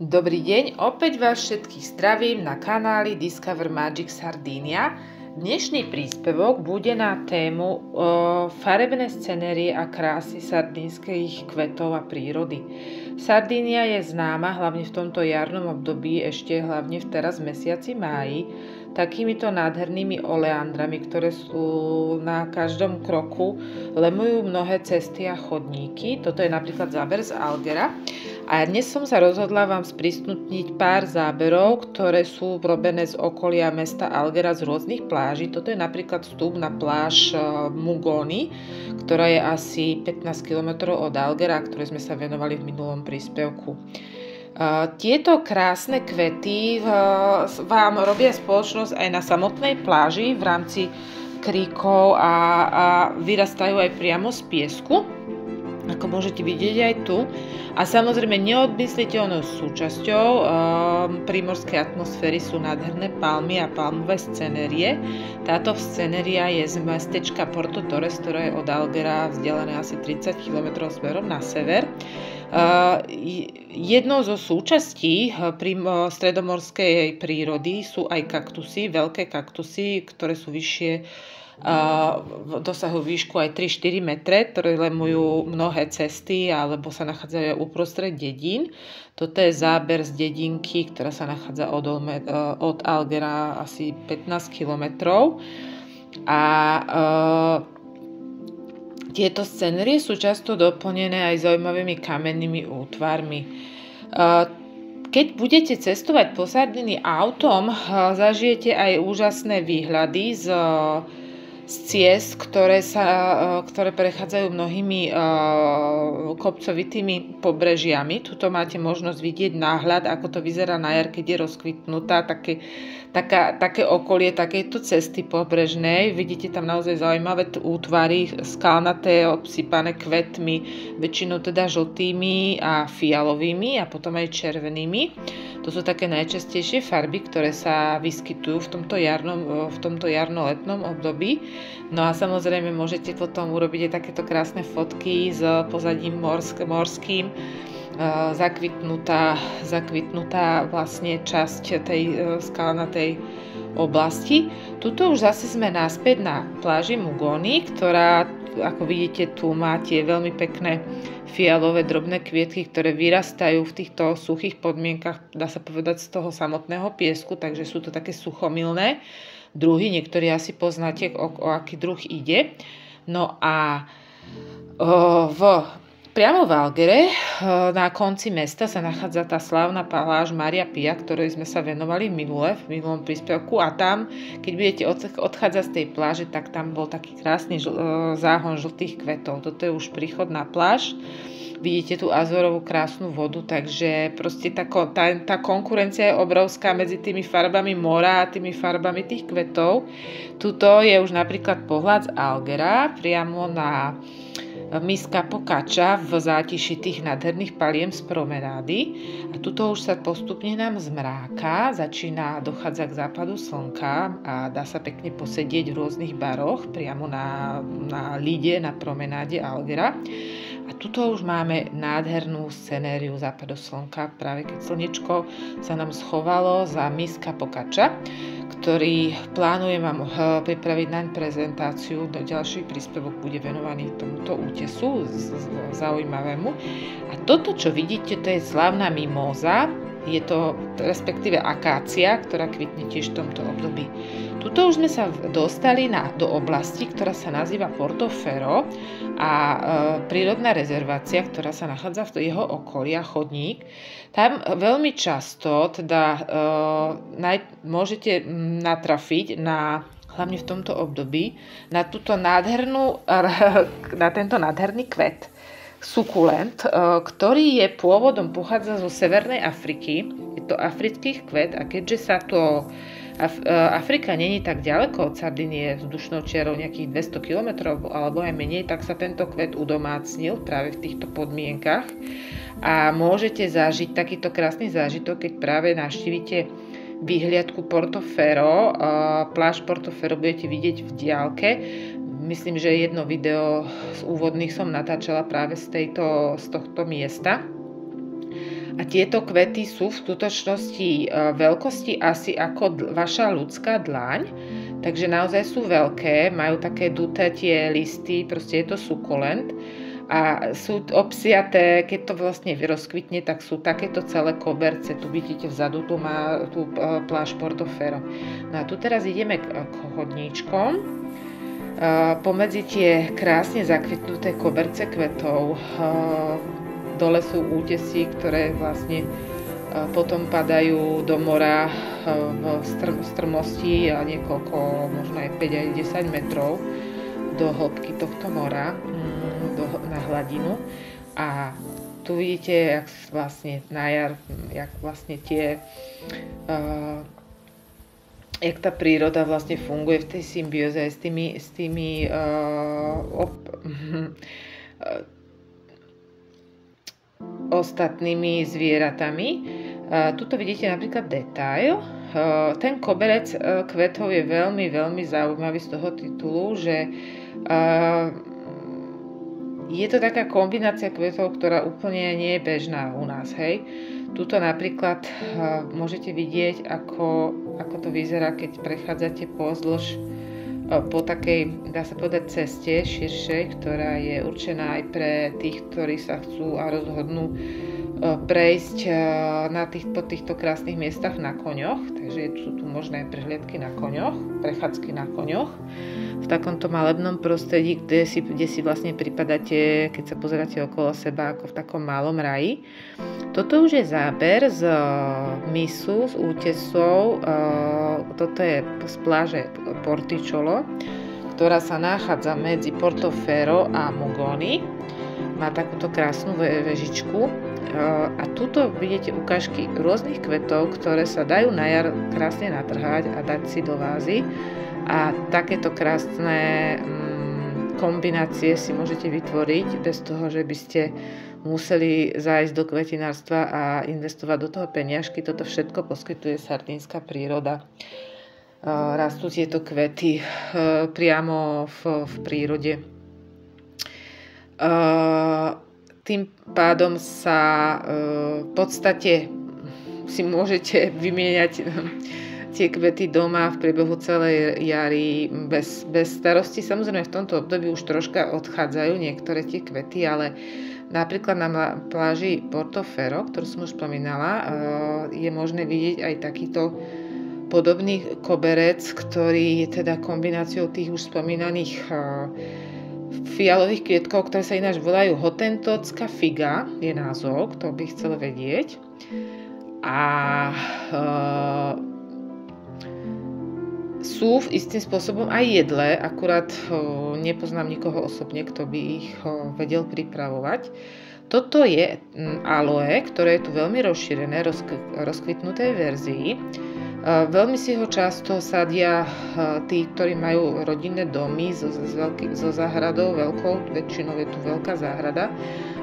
Dobrý deň, opäť vás všetkých zdravím na kanáli Discover Magic Sardinia. Dnešný príspevok bude na tému farebné scenérie a krásy sardínskych kvetov a prírody. Sardínia je známa hlavne v tomto jarnom období, ešte hlavne v teraz mesiaci máji, takýmito nádhernými oleandrami, ktoré sú na každom kroku, lemujú mnohé cesty a chodníky. Toto je napríklad záber z Algera. A dnes som sa rozhodla vám sprístupniť pár záberov, ktoré sú robené z okolia mesta Algera z rôznych pláží. Toto je napríklad vstup na pláž Mugoni, ktorá je asi 15 km od Algera, ktoré sme sa venovali v minulom príspevku. Tieto krásne kvety vám robia spoločnosť aj na samotnej pláži v rámci kríkov a vyrastajú aj priamo z piesku, ako môžete vidieť aj tu. A samozrejme neodmysliteľnou súčasťou prímorskej atmosféry sú nádherné palmy a palmové scenérie. Táto scenéria je z mestečka Porto Torres, ktoré je od Algera vzdialené asi 30 km smerom na sever. Jednou zo súčastí stredomorskej prírody sú aj kaktusy, veľké kaktusy, ktoré sú vyššie, dosahujú výšku aj 3-4 metre, ktoré lemujú mnohé cesty alebo sa nachádzajú uprostred dedín. Toto je záber z dedinky, ktorá sa nachádza od Algera asi 15 kilometrov. Tieto scenérie sú často doplnené aj zaujímavými kamennými útvarmi. Keď budete cestovať po Sardínii autom, zažijete aj úžasné výhľady z ciest, ktoré prechádzajú mnohými kopcovitými pobrežiami. Tuto máte možnosť vidieť náhľad, ako to vyzerá na jar, keď je rozkvitnutá, také okolie takejto cesty pobrežnej. Vidíte tam naozaj zaujímavé útvary, skalnaté, obsypané kvetmi, väčšinou teda žltými a fialovými a potom aj červenými. To sú také najčastejšie farby, ktoré sa vyskytujú v tomto jarno-letnom období. No a samozrejme môžete potom urobiť aj takéto krásne fotky s pozadím morským, zakvitnutá vlastne časť tej skalnatej oblasti. Tuto už zase sme naspäť na pláži Mugoni, ktorá, ako vidíte, tu má tie veľmi pekné fialové drobné kvietky, ktoré vyrastajú v týchto suchých podmienkach, dá sa povedať, z toho samotného piesku, takže sú to také suchomilné druhy. Niektorí asi poznáte, o aký druh ide. No a priamo v Algere na konci mesta sa nachádza tá slávna pláž Maria Pia, ktorej sme sa venovali v minulom príspevku, a tam, keď budete odchádzať z tej pláže, tak tam bol taký krásny záhon žltých kvetov. Toto je už príchod na pláž. Vidíte tú azorovú krásnu vodu, takže proste tá konkurencia je obrovská medzi tými farbami mora a tými farbami tých kvetov. Tuto je už napríklad pohľad z Algera priamo na mys Capo Cacha v zátiši tých nádherných paliem z promenády. A tuto už sa postupne nám zmráka, začína dochádzať k západu slnka a dá sa pekne posedieť v rôznych baroch priamo na líde, na promenáde Algera. A tuto už máme nádhernú scenériu západu slnka, práve keď slnečko sa nám schovalo za mys Capo Cacha, ktorý plánujem vám pripraviť naň prezentáciu. Do ďalší príspevok bude venovaný tomuto útesu zaujímavému. A toto, čo vidíte, to je slávna mimóza. Je to respektíve akácia, ktorá kvitne tiež v tomto období. Tuto už sme sa dostali do oblasti, ktorá sa nazýva Portoferro a prírodná rezervácia, ktorá sa nachádza v jeho okolí, chodník. Tam veľmi často môžete natrafiť hlavne v tomto období na tento nádherný kvet, sukulent, ktorý je pôvodom pochádza zo Severnej Afriky. Je to africký kvet a keďže sa to Afrika není tak ďaleko od Sardinie vzdušnou čiarou nejakých 200 km alebo aj menej, tak sa tento kvet udomácnil práve v týchto podmienkach a môžete zažiť takýto krásny zážitok, keď práve navštívite výhliadku Portoferro. Pláž Portoferro budete vidieť v diaľke. Myslím, že jedno video z úvodných som natáčala práve z tohto miesta. A tieto kvety sú v skutočnosti veľkosti asi ako vaša ľudská dlaň, takže naozaj sú veľké, majú také duté tie listy, proste je to sukulent a sú obsiaté, keď to vlastne rozkvitne, tak sú takéto celé koberce, tu vidíte vzadu, tu má tu pláž Portofero. No a tu teraz ideme k chodníčkom. Pomedzi tie krásne zakvitnuté koberce kvetov dole sú útesy, ktoré vlastne potom padajú do mora v strmosti a niekoľko, možno aj 5 aj 10 metrov do hĺbky tohto mora na hladinu. A tu vidíte, jak vlastne na jar, jak vlastne tie jak tá príroda vlastne funguje v tej symbióze s tými ostatnými zvieratami. Tuto vidíte napríklad detail. Ten koberec kvetov je veľmi, veľmi zaujímavý z toho titulu, že je to taká kombinácia kvetov, ktorá úplne nie je bežná u nás, hej. Tuto napríklad môžete vidieť, ako to vyzerá, keď prechádzate pozdĺž po takej, dá sa povedať, ceste širšej, ktorá je určená aj pre tých, ktorí sa chcú a rozhodnú prejsť po týchto krásnych miestach na koňoch. Takže sú tu možné prehliadky na koňoch, prechádzky na koňoch v takomto malebnom prostredí, kde si vlastne pripadáte, keď sa pozeráte okolo seba, ako v takom malom raji. Toto už je záber z mysu, z útesov. Toto je z pláže Porticciolo, ktorá sa nachádza medzi Portofero a Mugoni. Má takúto krásnu vežičku. A tuto vidíte ukážky rôznych kvetov, ktoré sa dajú na jar krásne natrhať a dať si do vázy. A takéto krásne kombinácie si môžete vytvoriť bez toho, že by ste museli zájsť do kvetinárstva a investovať do toho peniažky. Toto všetko poskytuje sardínska príroda. Rastú tieto kvety priamo v prírode. Tým pádom sa v podstate si môžete vymieňať tie kvety doma v priebehu celej jary bez starosti. Samozrejme v tomto období už troška odchádzajú niektoré tie kvety, ale napríklad na pláži Portofero, ktorú som už spomínala, je možné vidieť aj takýto podobný koberec, ktorý je teda kombináciou tých už spomínaných fialových kvietkov, ktoré sa ináč volajú hotentotská figa, je názov, kto by chcel vedieť. A sú istým spôsobom aj jedlé, akurát nepoznám nikoho osobne, kto by ich vedel pripravovať. Toto je aloe, ktoré je tu veľmi rozšírené, rozkvitnutej verzii. Veľmi si ho často sadia tí, ktorí majú rodinné domy so záhradou veľkou, väčšinou je tu veľká záhrada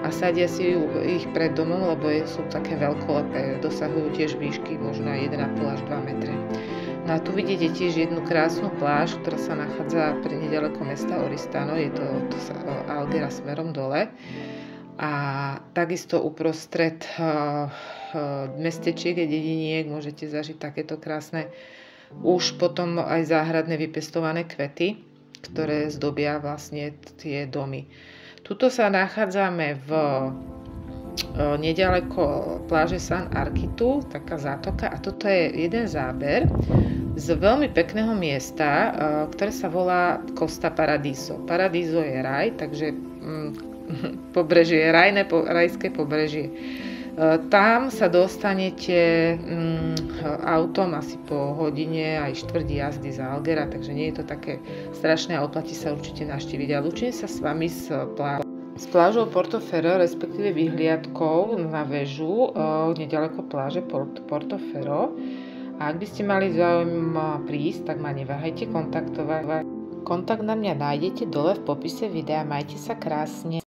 a sadia si ich pred domom, lebo sú také veľkolepé, dosahujú tiež výšky možno 1,5 až 2 metre. No a tu vidíte tiež jednu krásnu pláž, ktorá sa nachádza nedaleko mesta Oristano, je to Alghera smerom dole. A takisto uprostred mestečiek a dediniek môžete zažiť takéto krásne, už potom aj záhradné vypestované kvety, ktoré zdobia vlastne tie domy. Tuto sa nachádzame nedaleko pláže San Architu, taká zátoka, a toto je jeden záber z veľmi pekného miesta, ktoré sa volá Costa Paradiso. Paradiso je raj, takže pobrežie, rajské pobrežie. Tam sa dostanete autom asi po hodine aj štvrť jazdy z Alghera, takže nie je to také strašné a oplatí sa určite navštíviť. A lúčim sa s vami s plážou Portofero, respektíve vyhliadkou na väžu nedaleko pláže Portofero. A ak by ste mali záujem prísť, tak ma neváhajte kontaktovať. Kontakt na mňa nájdete dole v popise videa. Majte sa krásne.